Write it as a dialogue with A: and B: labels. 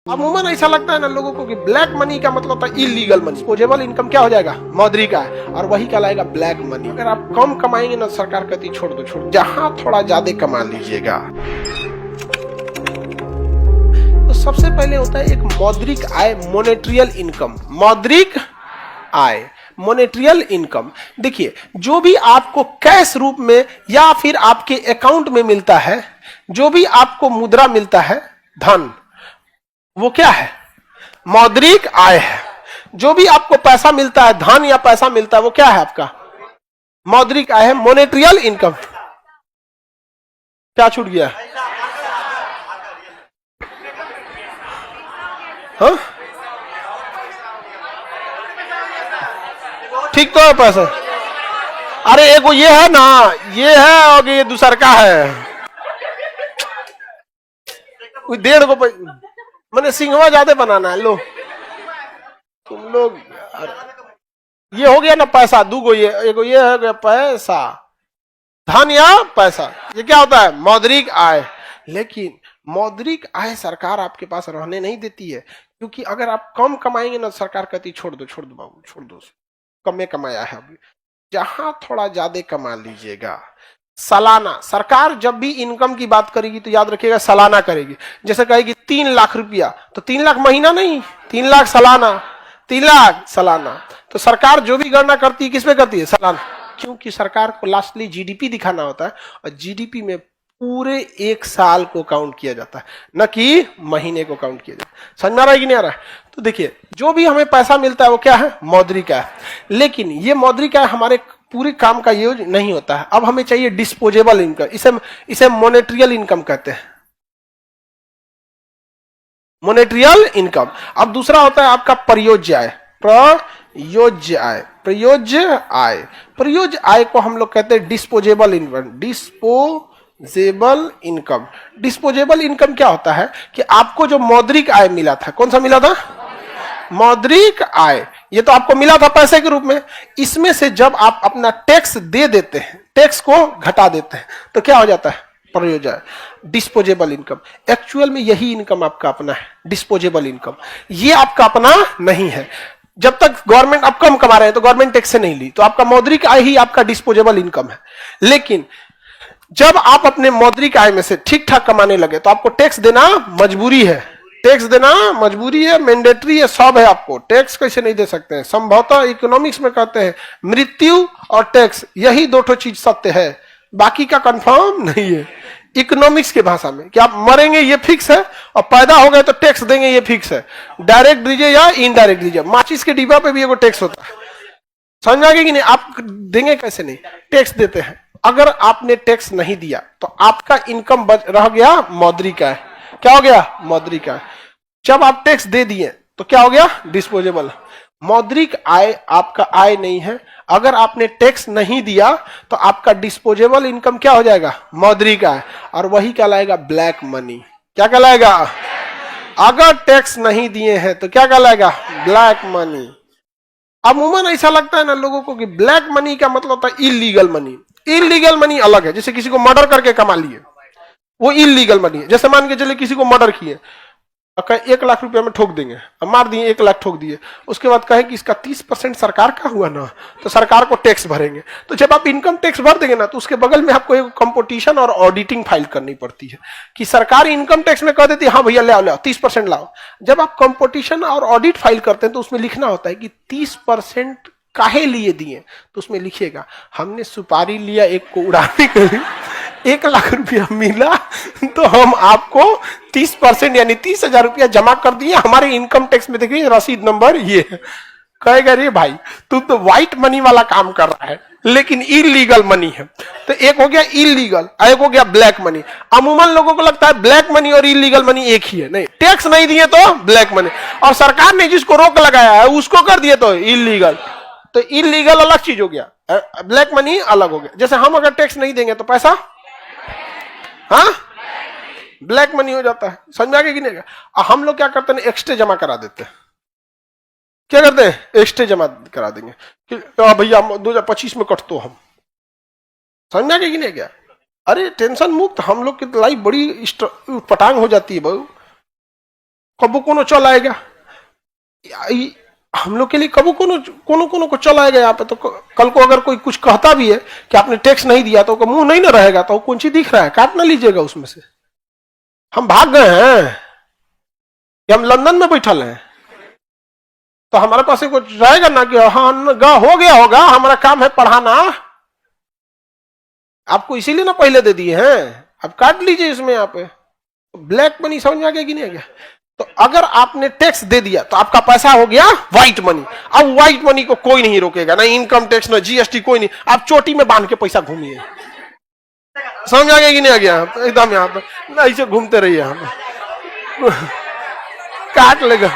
A: अमूमन ऐसा लगता है ना लोगों को कि ब्लैक मनी का मतलब होता है इलीगल मनी। डिस्पोजेबल इनकम क्या हो जाएगा? मौद्रिक आय, और वही कहलाएगा ब्लैक मनी। अगर आप कम कमाएंगे ना, सरकार कहती छोड़ दो, जहां थोड़ा ज्यादा कमा लीजिएगा। तो सबसे पहले होता है एक मौद्रिक आय, मोनेट्रियल इनकम। मौद्रिक आय, मोनेट्रियल इनकम। देखिए, जो भी आपको कैश रूप में या फिर आपके अकाउंट में मिलता है, जो भी आपको मुद्रा मिलता है, धन, वो क्या है? मौद्रिक आय है। जो भी आपको पैसा मिलता है, धन या पैसा मिलता है, वो क्या है? आपका मौद्रिक आय है, मोनेट्रियल इनकम। क्या छूट गया? हाँ, ठीक तो है पैसा। अरे एक वो ये है ना, ये है और ये दूसर का है। कोई 1.5 मैंने सिंघवा ज्यादा बनाना है। लो तुम लोग, ये हो गया ना पैसा, दूगो ये, एक ये है गया पैसा, धन या पैसा। ये क्या होता है? मौद्रिक आय। लेकिन मौद्रिक आय सरकार आपके पास रहने नहीं देती है, क्योंकि अगर आप कम कमाएंगे ना, सरकार कहती छोड़ दो बाबू, छोड़ दो, कम में कमाया है अभी, जहां थोड़ा ज्यादा कमा लीजिएगा। सालाना, सरकार जब भी इनकम की बात करेगी तो याद रखिएगा सालाना करेगी। जैसे कहेगी 3 लाख रुपया, तो 3 लाख महीना नहीं, 3 लाख सालाना, 3 लाख सालाना। तो सरकार जो भी गणना करती है, किस पे करती है? सालाना। क्योंकि सरकार को लास्टली जीडीपी दिखाना होता है, और जीडीपी में पूरे 1 साल को काउंट किया जाता है, न कि महीने को काउंट किया जाता है। समझ में आ रहा है कि नहीं आ रहा है? तो देखिए, जो भी हमें पैसा मिलता है वो क्या है? मौद्रिक आय। लेकिन ये मौद्रिक आय हमारे पूरे काम का यूज नहीं होता है। अब हमें चाहिए डिस्पोजेबल इनकम। इसे मोनेट्रियल इनकम कहते हैं, मोनेट्रियल इनकम। अब दूसरा होता है आपका प्रयोज्य आय। प्रयोज्य आय, प्रयोज्य आय, प्रयोज्य आय को हम लोग कहते हैं disposable income. Disposable income, disposable income क्या होता है कि आपको जो मौद्रिक आय मिला था, कौन सा मिला था? मौद्रिक आय। ये तो आपको मिला था पैसे के रूप में। इसमें से जब आप अपना टैक्स दे देते हैं, टैक्स को घटा देते हैं, तो क्या हो जाता है? प्रयोज्य आय, डिस्पोजेबल इनकम। एक्चुअल में यही इनकम आपका अपना है, डिस्पोजेबल इनकम। ये आपका अपना नहीं है। जब तक गवर्नमेंट, आप कम कमा रहे हैं तो गवर्नमेंट टैक्स से नहीं ली, तो आपका मौद्रिक आय ही आपका डिस्पोजेबल इनकम है। लेकिन जब आप अपने मौद्रिक आय में से ठीक ठाक कमाने लगे, तो आपको टैक्स देना मजबूरी है। टैक्स देना मजबूरी है, मैंडेटरी है, सब है। आपको टैक्स कैसे नहीं दे सकते हैं? संभवतः इकोनॉमिक्स में कहते हैं मृत्यु और टैक्स, यही 2 चीज सत्य है, बाकी का कंफर्म नहीं है। इकोनॉमिक्स के भाषा में कि आप मरेंगे ये फिक्स है, और पैदा हो गए तो टैक्स देंगे ये फिक्स है। डायरेक्ट दीजिए या इनडायरेक्ट दीजिए। माचिस के डिब्बा पे भी एगो टैक्स होता है। समझ आ गया कि नहीं? आप देंगे कैसे नहीं? टैक्स देते हैं। अगर आपने टैक्स नहीं दिया तो आपका इनकम रह गया मौद्रिक आय। क्या हो गया? मौद्रिक आय। जब आप टैक्स दे दिए तो क्या हो गया? डिस्पोजेबल। मौद्रिक आय आपका आय नहीं है। अगर आपने टैक्स नहीं दिया तो आपका डिस्पोजेबल इनकम क्या हो जाएगा? मौद्रिक आय, और वही कहलाएगा ब्लैक मनी। क्या कहलाएगा? अगर टैक्स नहीं दिए हैं तो क्या कहलाएगा? Black money. अमूमन ऐसा लगता है ना लोगों को कि ब्लैक मनी का मतलब होता है इलीगल मनी। इलीगल मनी अलग है। जैसे किसी को मर्डर करके कमा लिए, वो इलीगल मनी है। जैसे मान के चले किसी को मर्डर किए, 1 लाख रुपया में ठोक देंगे, अब मार दिए, 1 लाख ठोक दिए, उसके बाद कहे कि इसका 30% सरकार का हुआ ना, तो सरकार को टैक्स भरेंगे। तो जब आप इनकम टैक्स भर देंगे ना, तो उसके बगल में आपको एक कंपटीशन और ऑडिटिंग फाइल करनी पड़ती है कि सरकार इनकम टैक्स में कह देती है हाँ भैया ले आओ 30% लाओ। जब आप कंपटीशन और ऑडिट फाइल करते हैं तो उसमें लिखना होता है कि 30% काहे लिए दिए, तो उसमें लिखिएगा हमने सुपारी लिया, एक को उड़ाने के लिए 1 लाख रुपया मिला, तो हम आपको 30% यानी 30,000 रुपया जमा कर दिए। हमारे इनकम टैक्स में देखिए रसीद नंबर ये है। कहेगा रे भाई तू तो व्हाइट मनी वाला काम कर रहा है, लेकिन इलीगल मनी है। तो एक हो गया इलीगल, एक हो गया ब्लैक मनी। अमूमन लोगों को लगता है ब्लैक मनी और इलीगल मनी एक ही है। नहीं, टैक्स नहीं दिए तो ब्लैक मनी, और सरकार ने जिसको रोक लगाया है उसको कर दिए तो इलीगल। तो इलीगल अलग चीज हो गया, ब्लैक मनी अलग हो गया। जैसे हम अगर टैक्स नहीं देंगे तो पैसा, हाँ, ब्लैक मनी हो जाता है। समझ में आ गया कि नहीं? हम लोग क्या करते हैं? एक्स्ट्रा जमा करा देते हैं। क्या करते हैं? एक्स्ट्रा जमा करा देंगे कि भैया 2025 में कट तो हम। समझ में आ गया कि नहीं? क्या अरे टेंशन मुक्त हम लोग की लाइफ बड़ी पटांग हो जाती है बहु। कबू कोनो चल आएगा, हम लोग के लिए कबू कोनो को चल आएगा यहाँ पे। तो कल को अगर कोई कुछ कहता भी है कि आपने टैक्स नहीं दिया तो मुंह नहीं ना रहेगा, तो कौन सी दिख रहा है, काट ना लीजिएगा उसमें से। हम भाग गए हैं कि हम लंदन में बैठल हैं, तो हमारे पास कुछ रहेगा ना कि हाँ हो गया होगा, हमारा काम है पढ़ाना। आपको इसीलिए ना पहले दे दिए हैं, आप काट लीजिए इसमें। यहाँ पे ब्लैक मनी समझ में आ गया कि नहीं आ गया? तो अगर आपने टैक्स दे दिया तो आपका पैसा हो गया व्हाइट मनी। अब व्हाइट मनी को कोई नहीं रोकेगा, ना इनकम टैक्स ना जीएसटी, कोई नहीं। आप चोटी में बांध के पैसा घूमिए। समझ आ गया कि नहीं आ गया? एकदम यहाँ पे ऐसे घूमते रहिए, यहाँ पे काट लेगा।